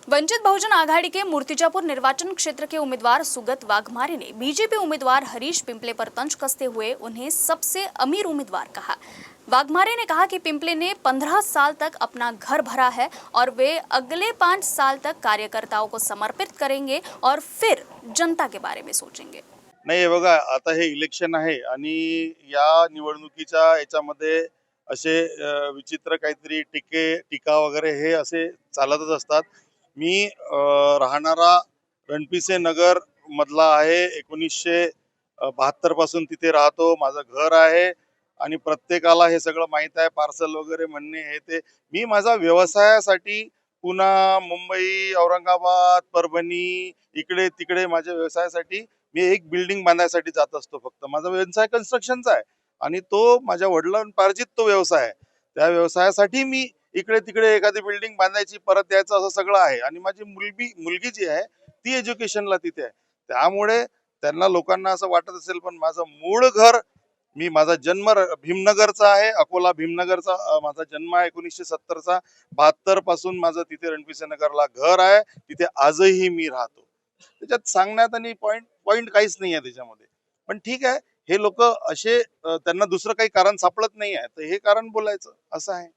वंचित बहुजन आघाड़ी के मूर्तिजापुर निर्वाचन क्षेत्र के उम्मीदवार सुगत वाघमारे ने बीजेपी उम्मीदवार हरीश पिंपले पर तंज कसते हुए उन्हें सबसे अमीर उम्मीदवार कहा। वाघमारे ने कहा कि पिंपले ने 15 साल तक अपना घर भरा है और वे अगले 5 साल तक कार्यकर्ताओं को समर्पित करेंगे और फिर जनता के बारे में सोचेंगे। नाही हे बघा, आता हे इलेक्शन आहे आणि या निवडणुकीच्या याच्यामध्ये असे विचित्र काहीतरी टीका वगैरे हे असे चालतच असतात। मी राहणारा रणपिसे नगर मधला आहे। 1972 पासून तिथे राहतो। माझं घर आहे आणि प्रत्येकाला हे सगळं माहित आहे। पार्सल वगैरे म्हणणे हे ते मी माझा व्यवसायासाठी पुन्हा मुंबई, औरंगाबाद, परभणी इकडे तिकडे माझ्या व्यवसायासाठी मी एक बिल्डिंग बांधायसाठी जात असतो। फक्त माझा व्यवसाय कन्स्ट्रक्शनचा आहे आणि तो माझ्या वडिलांपार्जित तो व्यवसाय आहे। त्या व्यवसायासाठी मी इकडे तिकडे एखादी बिल्डिंग बांधायची परत यायचं असं सगळं आहे आणि माझी मुलगी जी आहे ती एज्युकेशनला तिथे आहे। त्यामुळे त्यांना लोकांना असं वाटत असेल, पण माझं मूळ घर माझा जन्म भीमनगरचा आहे। अकोला भीमनगरचा माझा जन्म आहे 1970चा। 72 पासून माझं तिथे रणपिसे नगरला घर आहे। तिथे आजही मी राहतो। त्याच्यात सांगण्यात आणि पॉइंट काहीच नाही आहे त्याच्यामध्ये। पण ठीक आहे, हे लोक असे त्यांना दुसरं काही कारण सापडत नाही आहे, तर हे कारण बोलायचं असं आहे।